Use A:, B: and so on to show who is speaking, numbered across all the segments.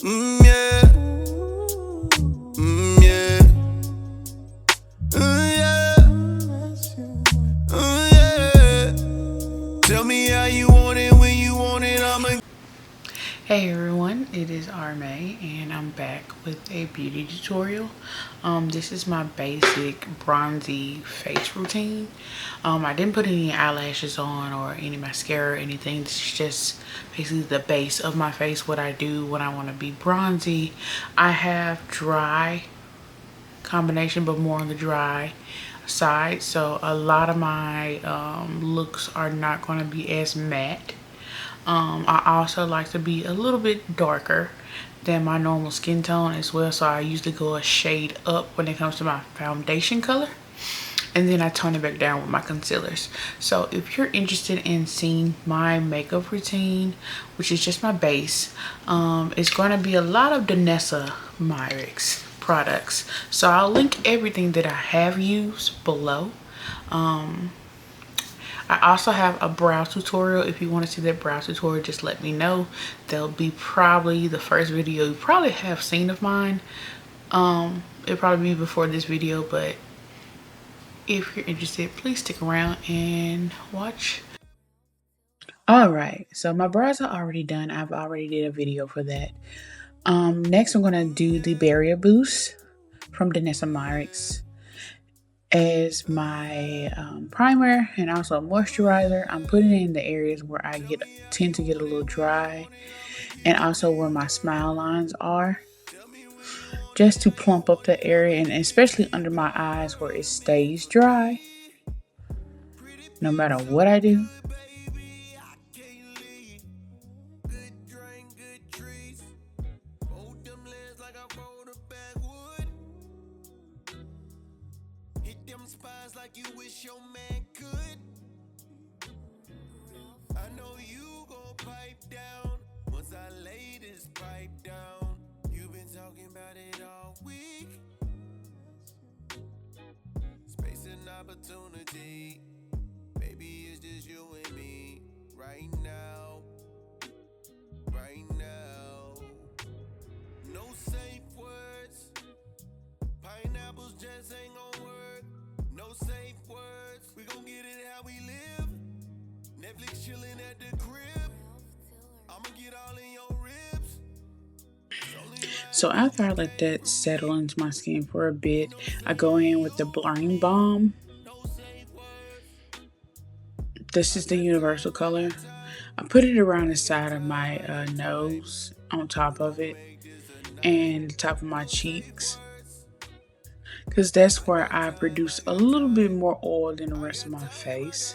A: Yeah. Yeah. Yeah. Yeah. Tell me how you want it when you want it.
B: Hey everyone, it is Arme and I'm back with a beauty tutorial. This is my basic bronzy face routine. I didn't put any eyelashes on or any mascara or anything. This is just basically the base of my face, what I do when I want to be bronzy. I have dry combination, but more on the dry side. So a lot of my looks are not going to be as matte. I also like to be a little bit darker than my normal skin tone as well. So I usually go a shade up when it comes to my foundation color. And then I tone it back down with my concealers. So if you're interested in seeing my makeup routine, which is just my base, it's going to be a lot of Danessa Myricks products. So I'll link everything that I have used below. I also have a brow tutorial. If you want to see that brow tutorial, just let me know. That'll be probably the first video you probably have seen of mine. It'll probably be before this video, but if you're interested, please stick around and watch. All right, so my brows are already done. I've already did a video for that. Next I'm gonna do the Barrier Boost from Danessa Myricks as my primer and also a moisturizer. I'm putting it in the areas where I tend to get a little dry, and also where my smile lines are, just to plump up the area, and especially under my eyes where it stays dry no matter what I do.
A: Like you wish your man could. I know you gon' pipe down once I lay this pipe down. You've been talking about it all week. Space and opportunity. Baby, it's just you and me right now. Right now. No safe words. Pineapples just ain't gon' work. No safe words. We gon' get it how we live. Netflix chillin' at the crib. I'ma get all in your ribs.
B: So after I let that settle into my skin for a bit, I go in with the blurring balm. This is the universal color. I put it around the side of my nose, on top of it, and the top of my cheeks, because that's where I produce a little bit more oil than the rest of my face.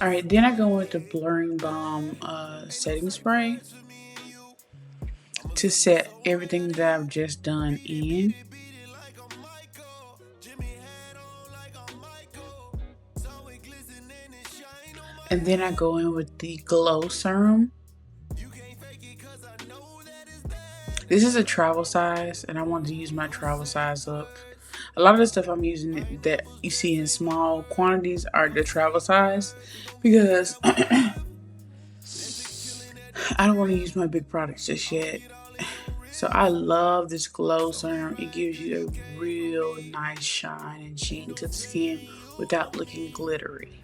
B: Alright, then I go with the Blurring Balm setting spray to set everything that I've just done in. And then I go in with the Glow Serum. This is a travel size, and I want to use my travel size up. A lot of the stuff I'm using that you see in small quantities are the travel size, because I don't want to use my big products just yet. So I love this Glow Serum. It gives you a real nice shine and sheen to the skin without looking glittery.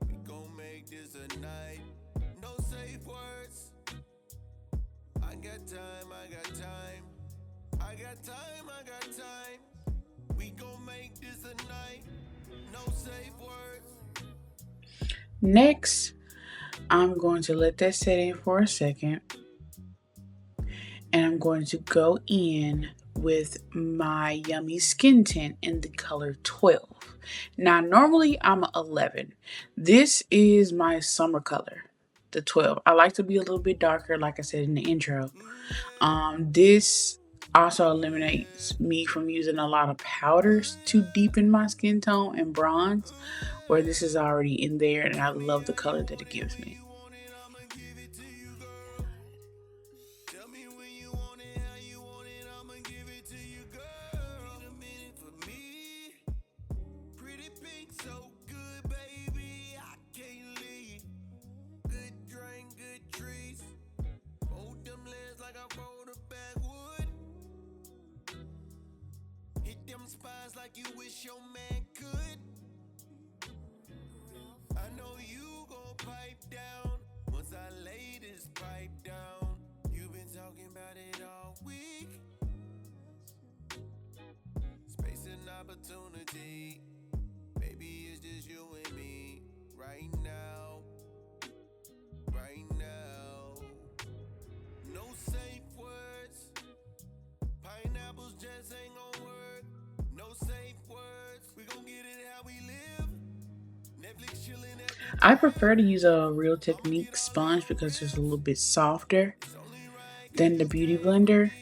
A: We gon' make this a night. No safe words. I got time, I got time. I got time, I got time. We gon' make this a night. No safe words.
B: Next, I'm going to let that set in for a second, and I'm going to go in with my Yummy Skin Tint in the color 12. Now, normally I'm 11. This is my summer color, the 12. I like to be a little bit darker, like I said in the intro. This Also eliminates me from using a lot of powders to deepen my skin tone and bronze, where this is already in there, and I love the color that it gives me.
A: Like you wish your man could. I know you gon' pipe down once I lay this pipe down. You've been talking about it all week. Space and opportunity. Baby, it's just you and me right now. Right now. No safe words. Pineapples just ain't gon' work. No safe words. We gon' get it how we live. Netflix chillin' at the
B: I prefer to use a Real Technique sponge because it's a little bit softer than the Beauty Blender.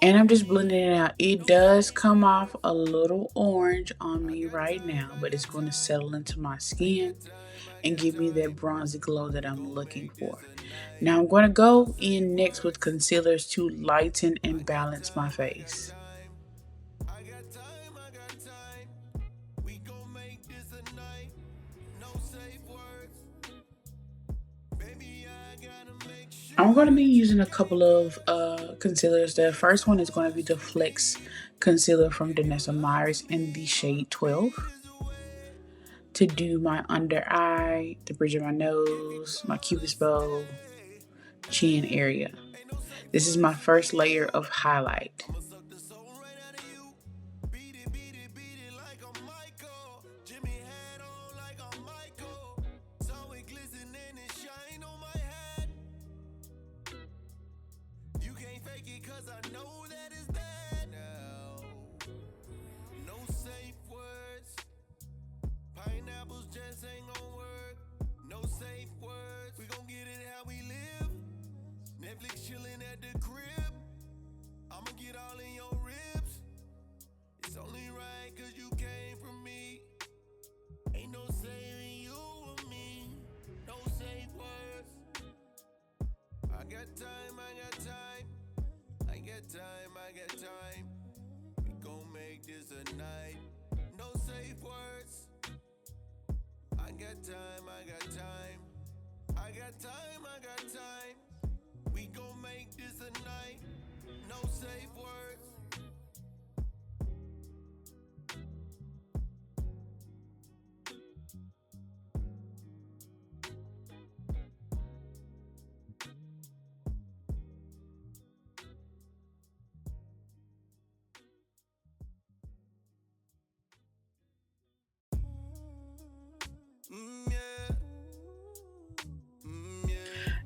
B: And I'm just blending it out. It does come off a little orange on me right now, but it's going to settle into my skin and give me that bronzy glow that I'm looking for. Now I'm going to go in next with concealers to lighten and balance my face. I'm going to be using a couple of concealers. The first one is going to be the Flex concealer from Danessa Myers in the shade 12 to do my under eye, the bridge of my nose, my cupid's bow, chin area. This is my first layer of highlight.
A: Netflix chillin' at the crib. I'ma get all in your ribs. It's only right cause you came from me. Ain't no saving you or me. No safe words. I got time, I got time. I got time, I got time. We gon' make this a night. No safe words. I got time, I got time. I got time, I got time. We gon' make this a night. No safe words.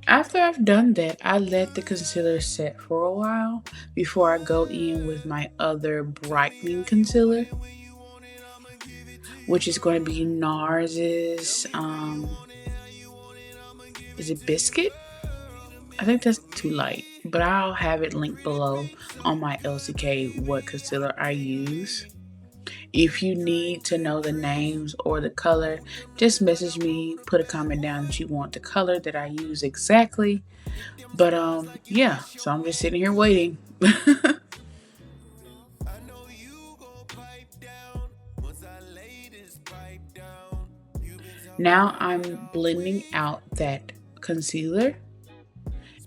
B: After I've done that, I let the concealer set for a while before I go in with my other brightening concealer, which is going to be NARS's, is it Biscuit? I think that's too light, but I'll have it linked below on my LCK what concealer I use. If you need to know the names or the color, just message me, put a comment down that you want the color that I use exactly. But yeah, so I'm just sitting here waiting. Now I'm blending out that concealer,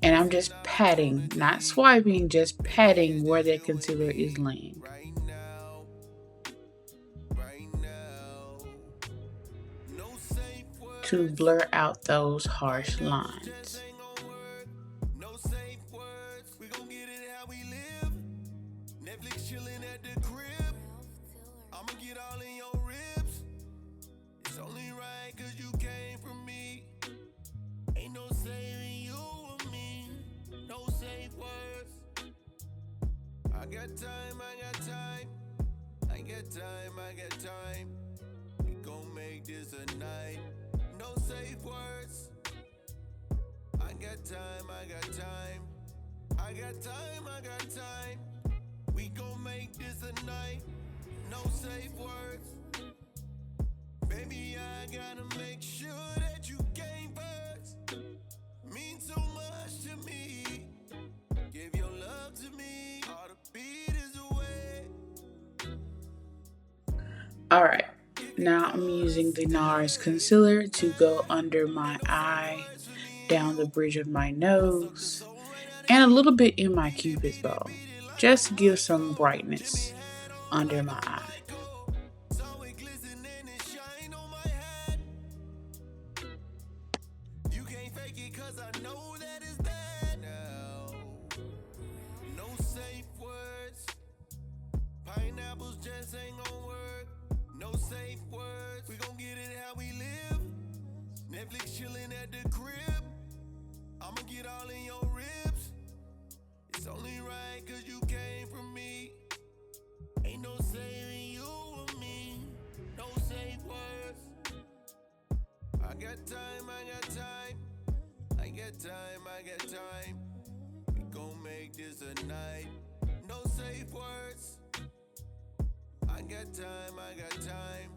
B: and I'm just patting, not swiping, just patting where that concealer is laying to blur out those harsh lines.
A: I got time, I got time. I got time, I got time. We gon' make this a night. No safe words. I got time, I got time. I got No safe words. Baby, I gotta make sure that you came first. Mean so much to me. Give your love to me. All the beat is away.
B: Alright, now I'm using the NARS concealer to go under my eye, down the bridge of my nose, and a little bit in my cupid's bow, just to give some brightness under my eye.
A: You can't fake it 'cause I know that it's that now. No safe words. Pineapples just ain't gon' work. No safe words. We gon' get it how we live. Netflix chillin' at the crib. I'ma get all in your ribs. It's only right 'cause you came from me. Ain't no saving you or me. No safe words. I got time, I got time. I got time, I got time. We gon' make this a night. No safe words. I got time, I got time.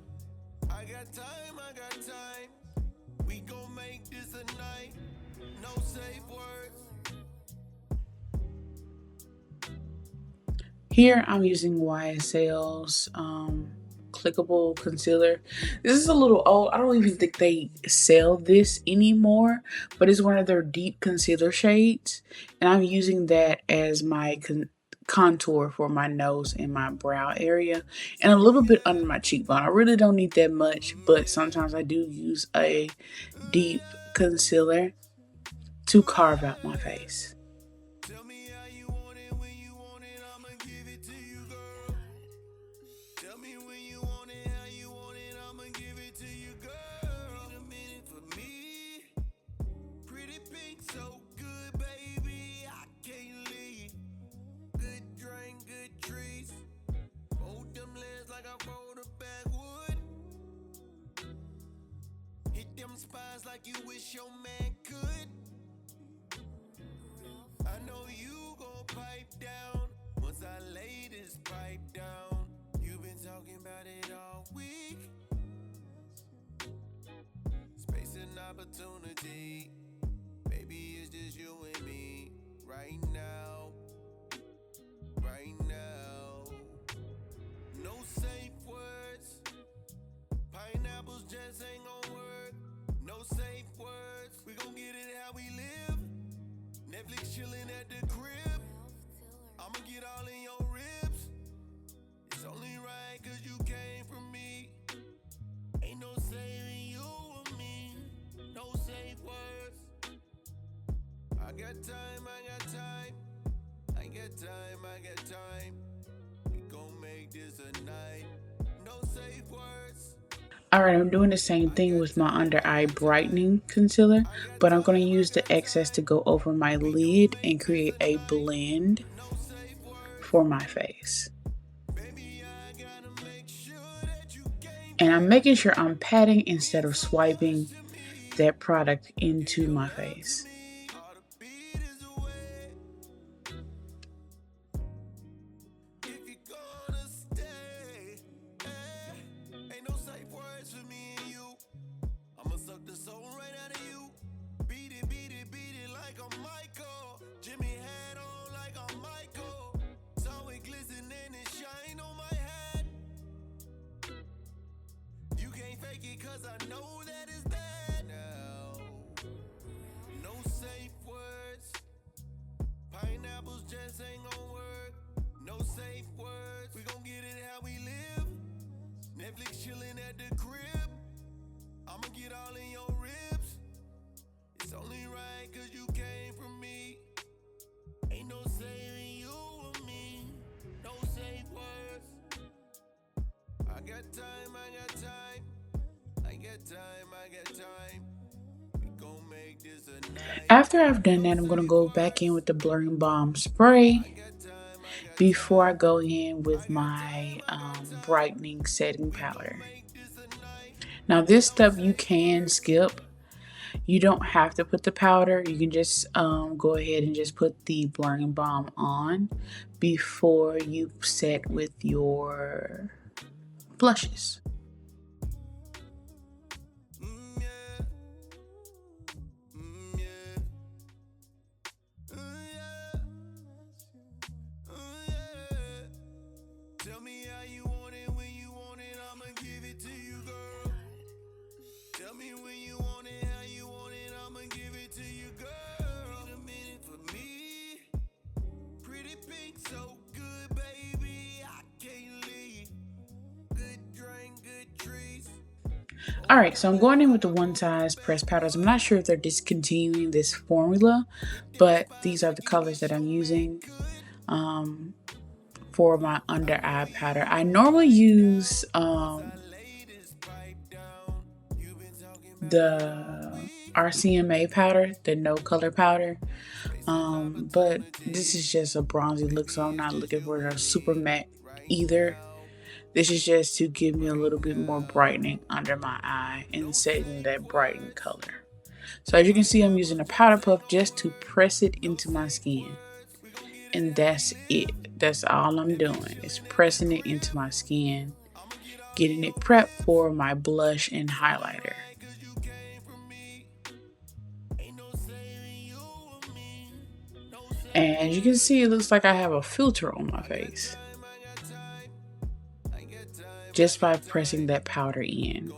A: I got time, I got time. We gon' make this a night. No safe words.
B: Here I'm using YSL's clickable concealer. This is a little old. I don't even think they sell this anymore, but it's one of their deep concealer shades, and I'm using that as my contour for my nose and my brow area, and a little bit under my cheekbone. I really don't need that much, but sometimes I do use a deep concealer to carve out my face.
A: Tell me how you want it, when you want it, I'ma give it to you, girl. Tell me when you want it, how you want it, I'ma give it to you, girl. Need a minute for me. Pretty pink, so good, baby, I can't leave. Good drink, good trees. Hold them legs like I rolled a backwood. Hit them spots like you wish your man could. I know you gon' pipe down once I lay this pipe down. You've been talking about it all week. Space and opportunity. Baby, it's just you and me right now. Right now. No safe words. Pineapples just ain't gon' work. No safe words. We gon' get it how we live. Netflix chillin' at the crib. I'ma get all in your ribs. It's only right 'cause you came from me. Ain't no saving you or me. No safe words. I got time, I got time. I got time, I got time. We gon' make this a night. No safe words.
B: Alright, I'm doing the same thing with my under eye brightening concealer, but I'm going to use the excess to go over my lid and create a blend for my face. And I'm making sure I'm patting instead of swiping that product into my face.
A: Cause I know that it's that now. No safe words. Pineapples just ain't gon' work. No safe words. We gon' get it how we live. Netflix chillin' at the crib. I'ma get all in your ribs. It's only right 'cause you came from me. Ain't no saving you or me. No safe words. I got time, I got time. I got time, I got time. We gon' make this a night.
B: After I've done that, I'm going to go back in with the Blurring Balm spray before I go in with my brightening setting powder. Now this step you can skip. You don't have to put the powder. You can just go ahead and just put the Blurring Balm on before you set with your blushes. Alright, so I'm going in with the one size pressed powders. I'm not sure if they're discontinuing this formula, but these are the colors that I'm using for my under eye powder. I normally use the RCMA powder, the no color powder, but this is just a bronzy look, so I'm not looking for a super matte either. This is just to give me a little bit more brightening under my eye and setting that brightened color. So as you can see, I'm using a powder puff just to press it into my skin. And that's it. That's all I'm doing, is pressing it into my skin, getting it prepped for my blush and highlighter. And as you can see, it looks like I have a filter on my face, just by pressing that powder in.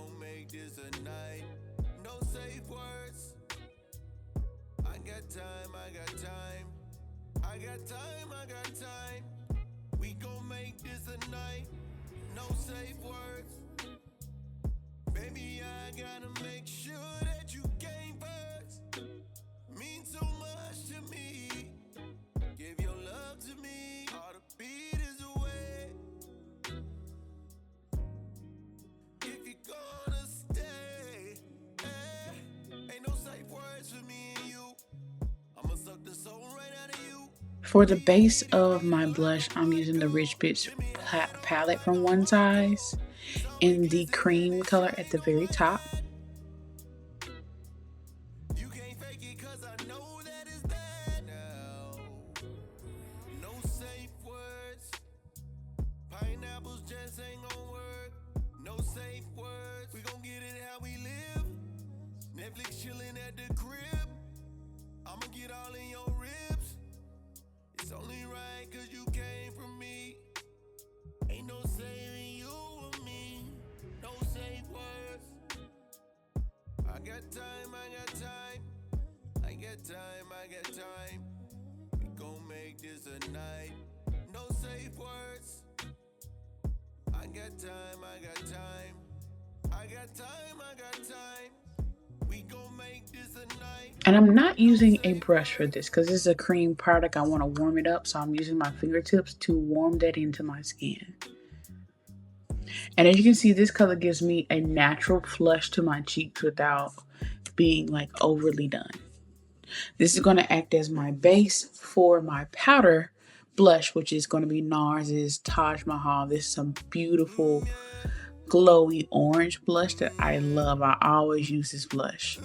B: For the base of my blush, I'm using the Rich Bitch palette from One Size in the cream color at the very top.
A: I got time. We gon' make this a night. No safe words. I got time, I got time. I got time, I got time. We gon' make this a night.
B: And I'm not using a brush for this because this is a cream product. I want to warm it up, so I'm using my fingertips to warm that into my skin. And as you can see, this color gives me a natural flush to my cheeks without being like overly done. This is going to act as my base for my powder blush, which is going to be NARS's Taj Mahal. This is some beautiful glowy orange blush that I love. I always use this blush.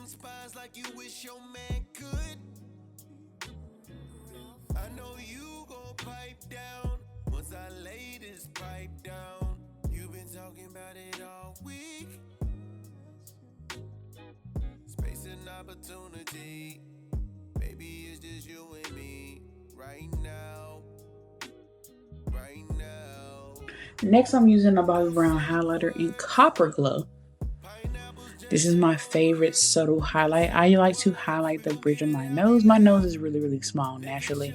A: Spines like you wish your man could. I know you gon' pipe down once I lay this pipe down. You've been talking about it all week. Space and opportunity. Baby, it's just you and me right now. Right now.
B: Next, I'm using a Bobbi Brown highlighter in Copper Glow. This is my favorite subtle highlight. I like to highlight the bridge of my nose. My nose is really, really small naturally.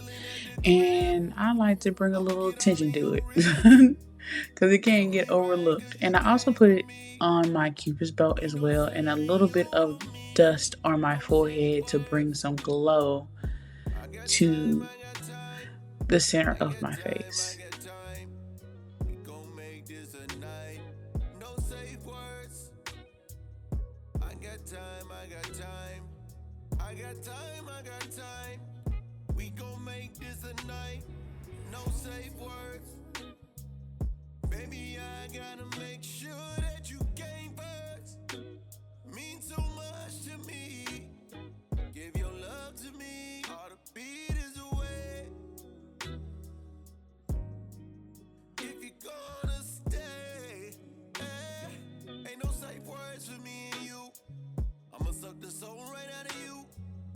B: And I like to bring a little attention to it because it can't get overlooked. And I also put it on my Cupid's belt as well, and a little bit of dust on my forehead to bring some glow to the center of my face.
A: no safe words. Baby, I gotta make sure that you gain birds. Mean so much to me. Give your love to me. All the beat is away. If you're gonna stay, ain't no safe words for me and you. I'ma suck the soul right out of you.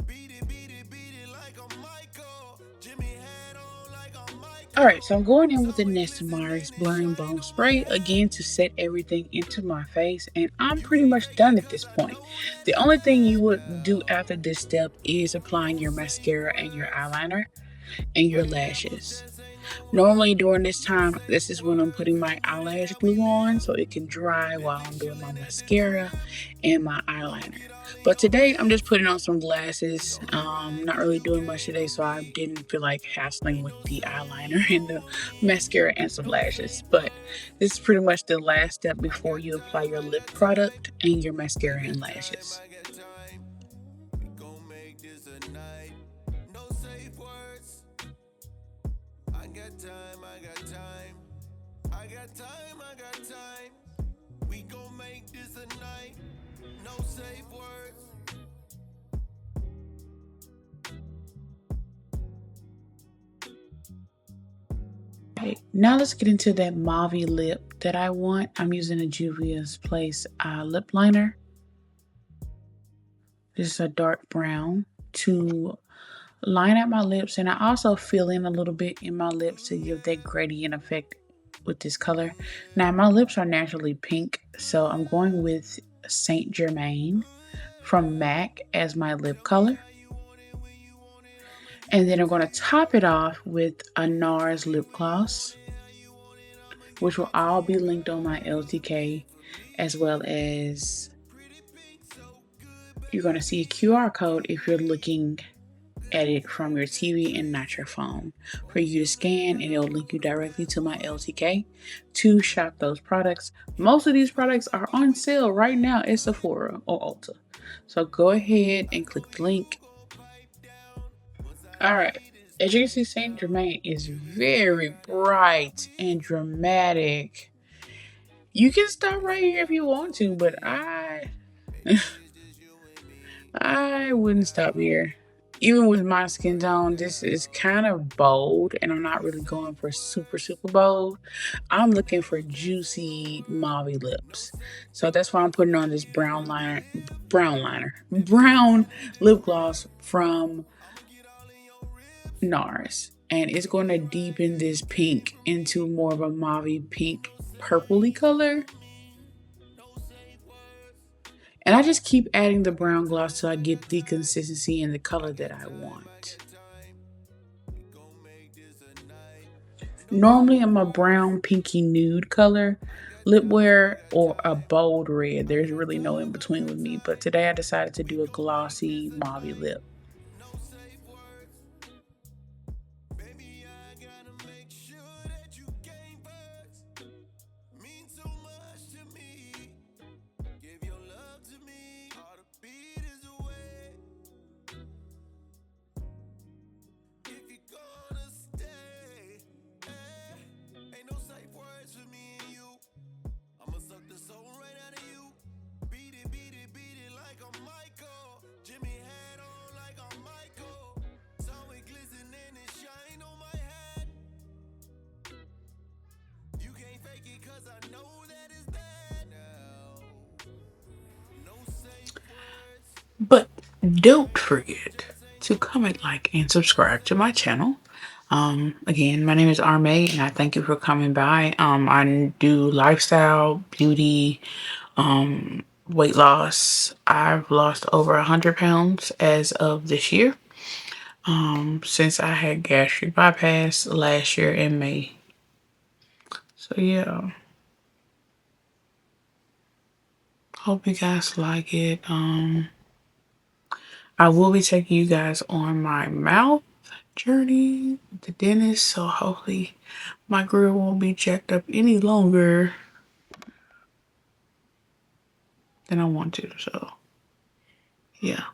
A: Beat it, beat it, beat it like a Michael. Jimmy had on like a Michael.
B: Alright, so I'm going in with the Nestmar's Blurring Bone Spray again to set everything into my face, and I'm pretty much done at this point. The only thing you would do after this step is applying your mascara and your eyeliner and your lashes. Normally during this time, this is when I'm putting my eyelash glue on so it can dry while I'm doing my mascara and my eyeliner. But today I'm just putting on some glasses. Not really doing much today, so I didn't feel like hassling with the eyeliner and the mascara and some lashes. But this is pretty much the last step before you apply your lip product and your mascara and lashes.
A: I got time. We gon' make this a night. No safe words.
B: Okay, now let's get into that mauve lip that I want. I'm using a Juvia's Place lip liner. This is a dark brown to line out my lips, and I also fill in a little bit in my lips to give that gradient effect with this color. Now my lips are naturally pink, so I'm going with Saint Germain from MAC as my lip color. And then I'm going to top it off with a NARS lip gloss, which will all be linked on my LTK, as well as you're going to see a QR code if you're looking at it from your TV and not your phone for you to scan, and it'll link you directly to my LTK to shop those products. Most of these products are on sale right now at Sephora or Ulta, so go ahead and click the link. Alright, as you can see, Saint Germain is very bright and dramatic. You can stop right here if you want to, but I wouldn't stop here. Even with my skin tone, this is kind of bold, and I'm not really going for super bold. I'm looking for juicy mauve lips. So that's why I'm putting on this brown lip gloss from NARS. And it's going to deepen this pink into more of a mauve pink purpley color. And I just keep adding the brown gloss till I get the consistency and the color that I want. Normally I'm a brown pinky nude color lip wear or a bold red. There's really no in between with me, but today I decided to do a glossy mauve lip. But don't forget to comment, like, and subscribe to my channel. Again, my name is Arme, and I thank you for coming by. I do lifestyle, beauty, weight loss. I've lost over 100 pounds as of this year, since I had gastric bypass last year in May. So yeah, hope you guys like it. I will be taking you guys on my mouth journey with the dentist, so hopefully my grill won't be jacked up any longer than I want to. So yeah.